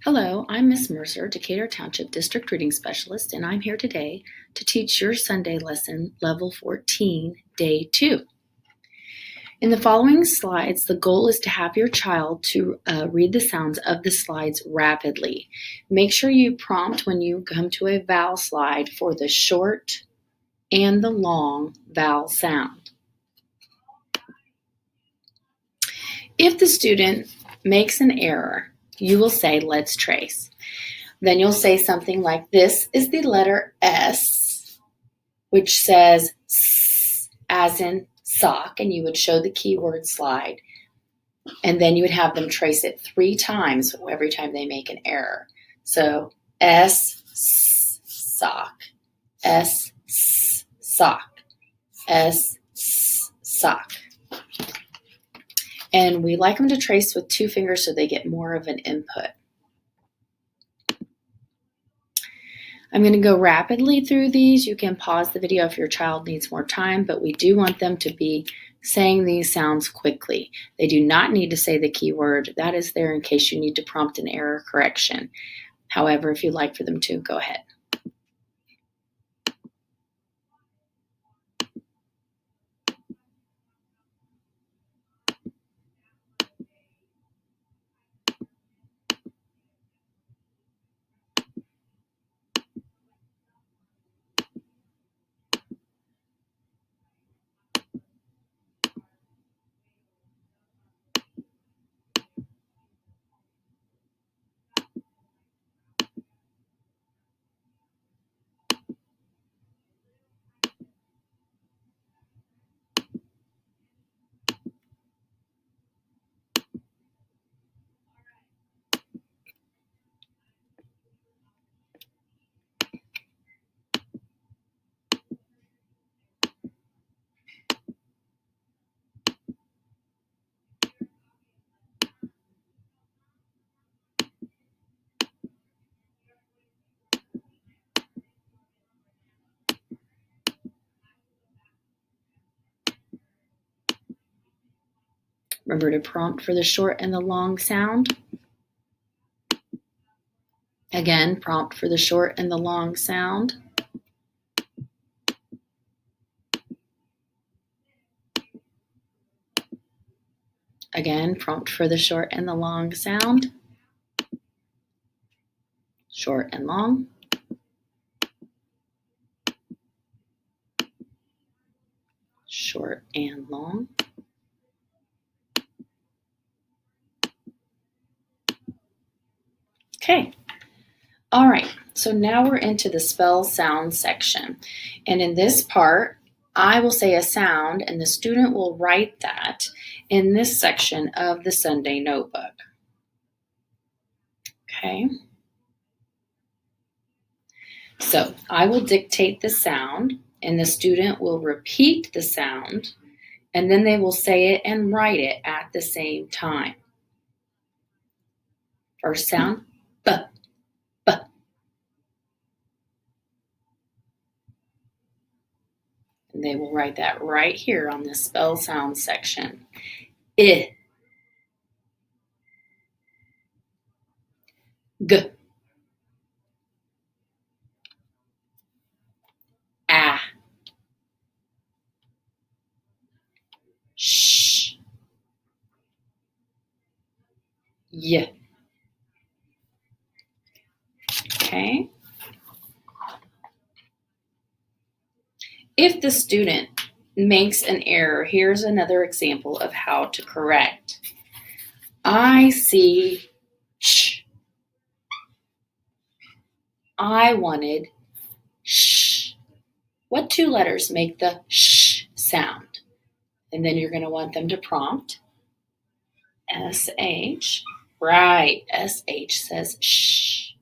Hello, I'm Miss Mercer, Decatur Township District Reading Specialist, and I'm here today to teach your Sunday lesson, Level 14, Day 2. In the following slides, the goal is to have your child to read the sounds of the slides rapidly. Make sure you prompt when you come to a vowel slide for the short and the long vowel sound. If the student makes an error, you will say, "Let's trace." Then you'll say something like, "This is the letter S, which says S as in sock," and you would show the keyword slide. And then you would have them trace it 3 times every time they make an error. So S, sock, S, sock, S, sock. And we like them to trace with 2 fingers so they get more of an input. I'm going to go rapidly through these. You can pause the video if your child needs more time, but we do want them to be saying these sounds quickly. They do not need to say the keyword. That is there in case you need to prompt an error correction. However, if you'd like for them to, go ahead. Remember to prompt for the short and the long sound. Again, prompt for the short and the long sound. Again, prompt for the short and the long sound. Short and long. Short and long. Okay. All right, so now we're into the spell sound section. And in this part, I will say a sound and the student will write that in this section of the Sunday notebook. Okay. So I will dictate the sound and the student will repeat the sound and then they will say it and write it at the same time. First sound, B, B. And they will write that right here on the spell sound section. I, G, A, Sh, Y. Okay. If the student makes an error, here's another example of how to correct. I see sh. I wanted sh. What 2 letters make the sh sound? And then you're going to want them to prompt SH. Right, SH says sh.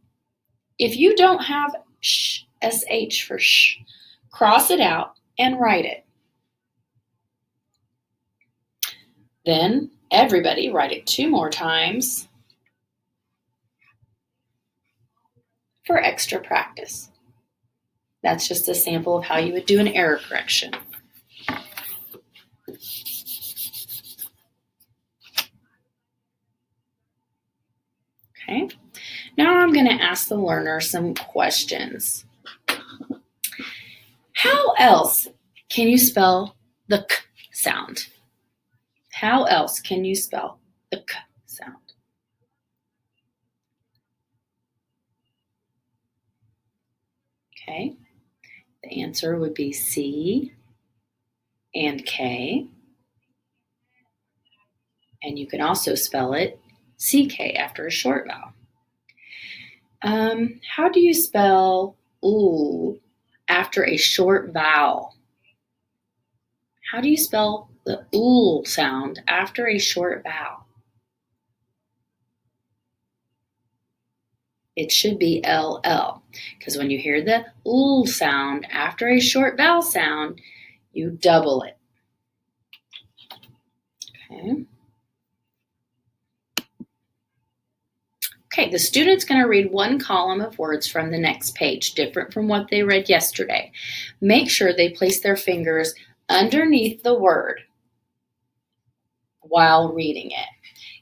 If you don't have sh, SH for sh, cross it out and write it. Then everybody write it 2 more times for extra practice. That's just a sample of how you would do an error correction. Okay. Now I'm going to ask the learner some questions. How else can you spell the k sound? How else can you spell the k sound? Okay. The answer would be C and K. And you can also spell it CK after a short vowel. How do you spell ooh after a short vowel? How do you spell the ooh sound after a short vowel? It should be LL, because when you hear the ooh sound after a short vowel sound, you double it. Okay. Okay, the student's going to read one column of words from the next page, different from what they read yesterday. Make sure they place their fingers underneath the word while reading it.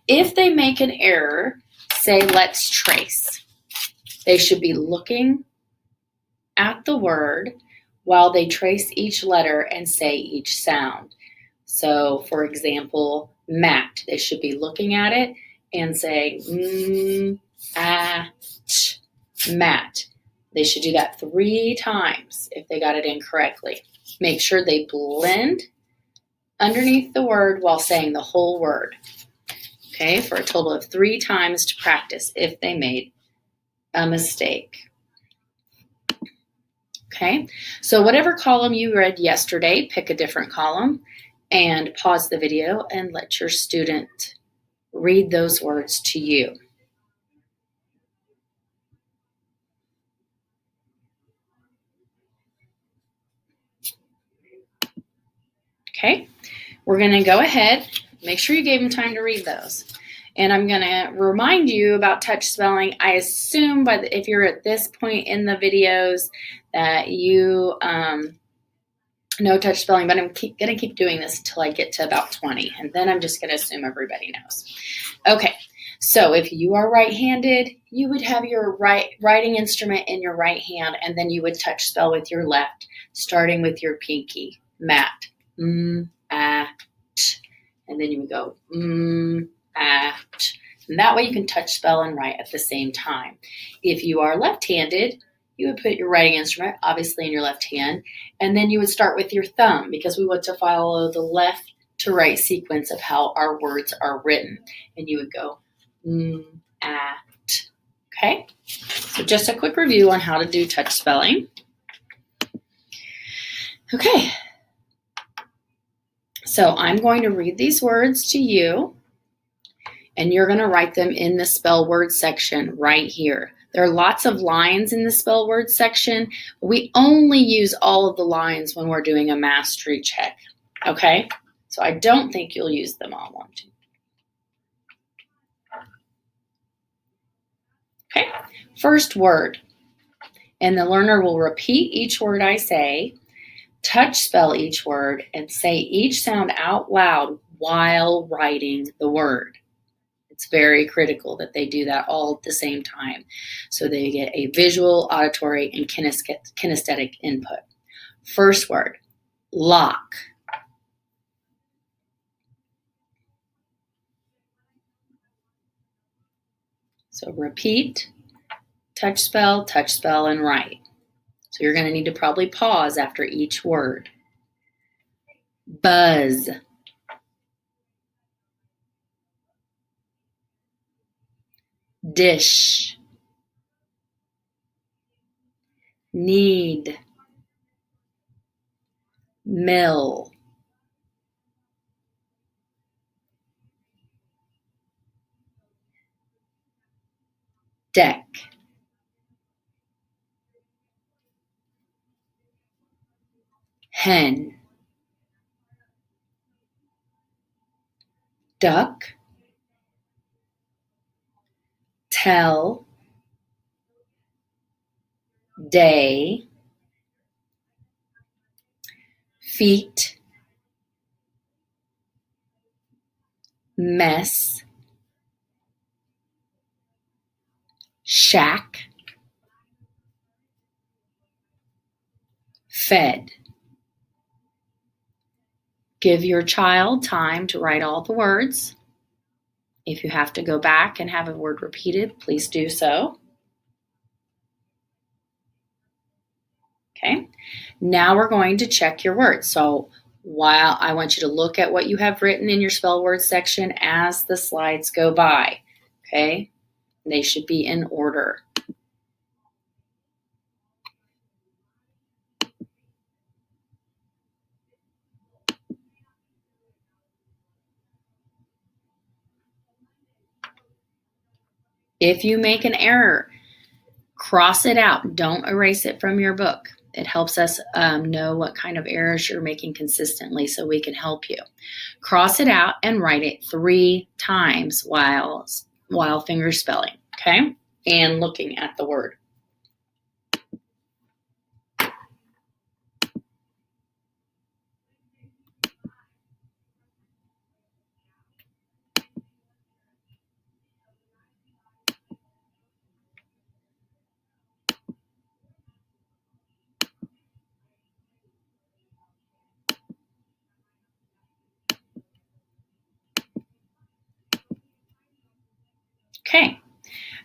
If they make an error, say, let's trace. They should be looking at the word while they trace each letter and say each sound. So, for example, mat, they should be looking at it and saying mat. They should do that 3 times if they got it incorrectly. Make sure they blend underneath the word while saying the whole word. Okay, for a total of 3 times to practice if they made a mistake. Okay, so whatever column you read yesterday, pick a different column and pause the video and let your student read those words to you. Okay, we're going to go ahead, make sure you gave them time to read those. And I'm going to remind you about touch spelling. I assume if you're at this point in the videos that you know touch spelling, but I'm going to keep doing this until I get to about 20, and then I'm just going to assume everybody knows. Okay, so if you are right-handed, you would have your writing instrument in your right hand, and then you would touch spell with your left, starting with your pinky, mat, and then you would go, and that way you can touch spell and write at the same time. If you are left-handed, you would put your writing instrument obviously in your left hand, and then you would start with your thumb because we want to follow the left to right sequence of how our words are written. And you would go, okay? So just a quick review on how to do touch spelling. Okay. So I'm going to read these words to you, and you're going to write them in the spell word section right here. There are lots of lines in the spell word section. We only use all of the lines when we're doing a mastery check, okay? So I don't think you'll use them all. Okay, first word. And the learner will repeat each word I say, touch spell each word, and say each sound out loud while writing the word. It's very critical that they do that all at the same time so they get a visual, auditory, and kinesthetic input. First word, lock. So repeat, touch spell, and write. So you're going to need to probably pause after each word. Buzz. Dish. Need. Mill. Deck. Hen. Duck. Tell. Day. Feet. Mess. shack, fed. Give your child time to write all the words. If you have to go back and have a word repeated, please do so. Okay, now we're going to check your words. So while I want you to look at what you have written in your spell words section as the slides go by, okay? They should be in order. If you make an error, cross it out. Don't erase it from your book. It helps us know what kind of errors you're making consistently so we can help you. Cross it out and write it 3 times while finger spelling, okay? And looking at the word. Okay,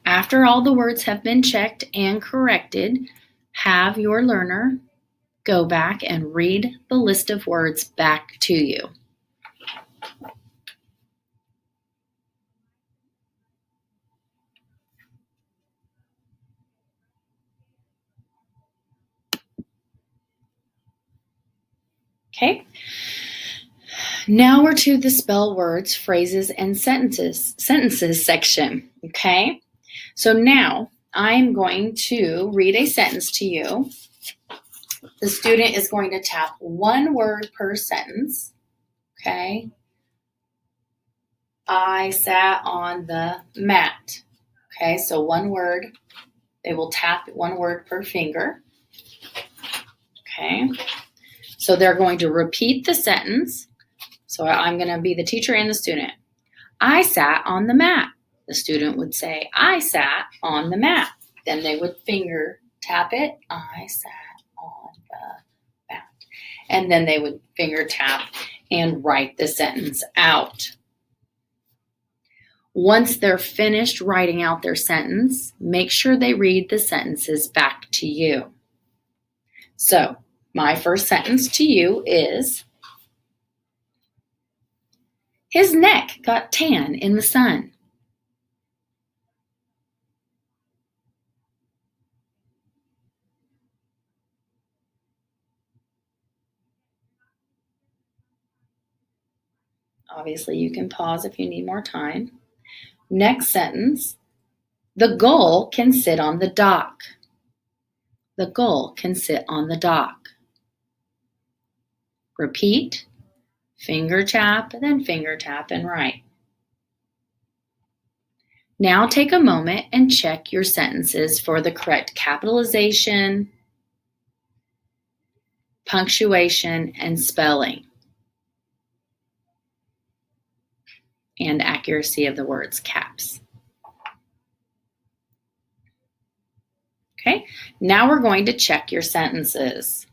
after all the words have been checked and corrected, have your learner go back and read the list of words back to you. Okay, now we're to the spell words, phrases, and sentences section, okay? So now I'm going to read a sentence to you. The student is going to tap 1 word per sentence, okay? I sat on the mat, okay? So 1 word, they will tap 1 word per finger, okay? So they're going to repeat the sentence. So I'm going to be the teacher and the student. I sat on the mat. The student would say, I sat on the mat. Then they would finger tap it. I sat on the mat. And then they would finger tap and write the sentence out. Once they're finished writing out their sentence, make sure they read the sentences back to you. So my first sentence to you is, his neck got tan in the sun. Obviously, you can pause if you need more time. Next sentence, the gull can sit on the dock. The gull can sit on the dock. Repeat, finger tap, then finger tap and write. Now take a moment and check your sentences for the correct capitalization, punctuation, and spelling, and accuracy of the words, caps. Okay, now we're going to check your sentences.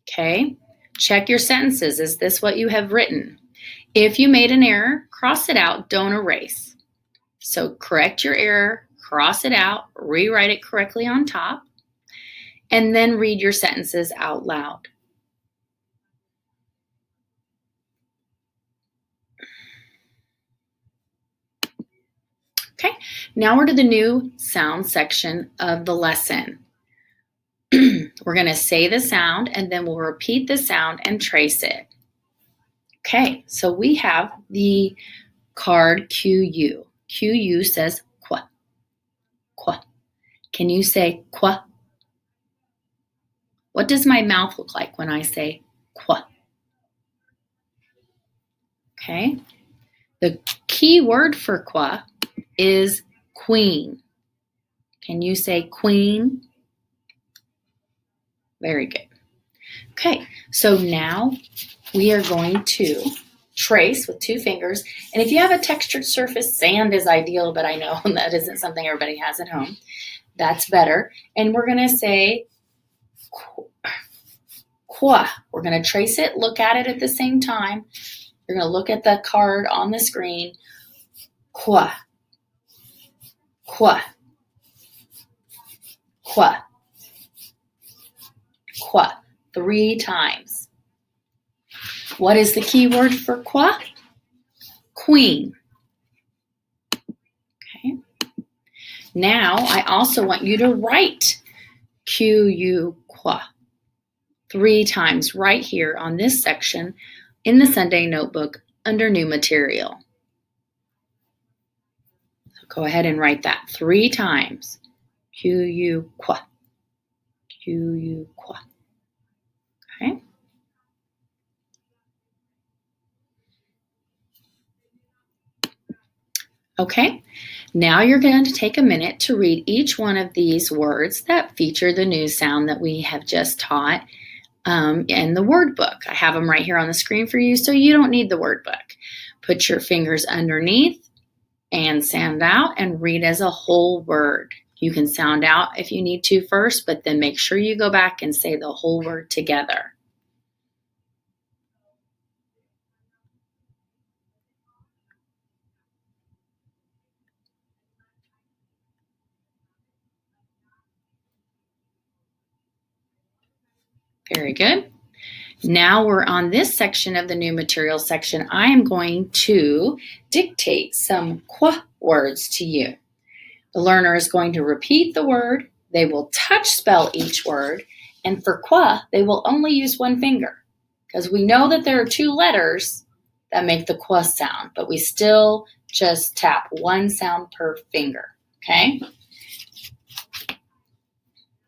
Okay, check your sentences. Is this what you have written? If you made an error, cross it out, don't erase. So correct your error, cross it out, rewrite it correctly on top, and then read your sentences out loud. Okay, now we're to the new sound section of the lesson. We're going to say the sound and then we'll repeat the sound and trace it. Okay, so we have the card QU. QU says qua, qua. Can you say qua? What does my mouth look like when I say qua? Okay, the key word for qua is queen. Can you say queen? Very good. Okay, so now we are going to trace with 2 fingers. And if you have a textured surface, sand is ideal, but I know that isn't something everybody has at home. That's better. And we're going to say qua. We're going to trace it, look at it at the same time. You're going to look at the card on the screen. Qua. Qua. Qua. Qua. 3 times. What is the key word for qua? Queen. Okay. Now I also want you to write Q-U qua 3 times right here on this section in the Sunday notebook under new material. So go ahead and write that 3 times. Q-U qua. Q-U qua. Okay. Okay, now you're going to take a minute to read each one of these words that feature the new sound that we have just taught in the word book. I have them right here on the screen for you, so you don't need the word book. Put your fingers underneath and sound out and read as a whole word. You can sound out if you need to first, but then make sure you go back and say the whole word together. Very good. Now we're on this section of the new material section. I am going to dictate some qua words to you. The learner is going to repeat the word. They will touch spell each word. And for qua, they will only use 1 finger because we know that there are 2 letters that make the qua sound, but we still just tap 1 sound per finger. Okay?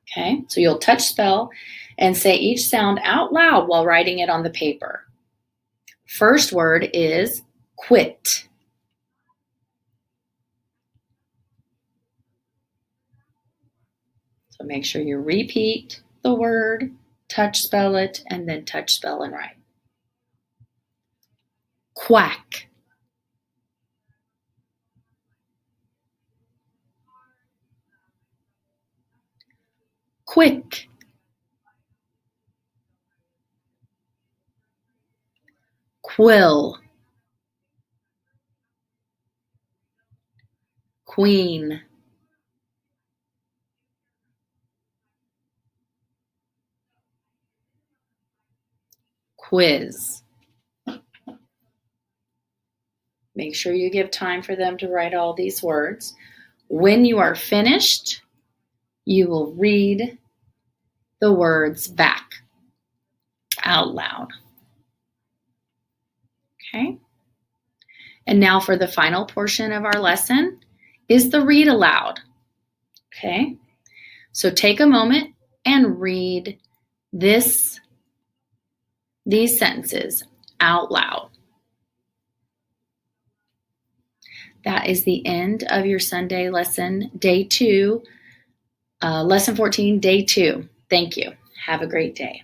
Okay, so you'll touch spell and say each sound out loud while writing it on the paper. First word is quit. So make sure you repeat the word, touch spell it, and then touch spell and write. Quack. Quick. Quill. Queen. Quiz. Make sure you give time for them to write all these words. When you are finished, you will read the words back out loud. Okay? And now for the final portion of our lesson is the read aloud. Okay? So take a moment and read these sentences out loud. That is the end of your Sunday lesson, day 2, lesson 14, day 2. Thank you. Have a great day.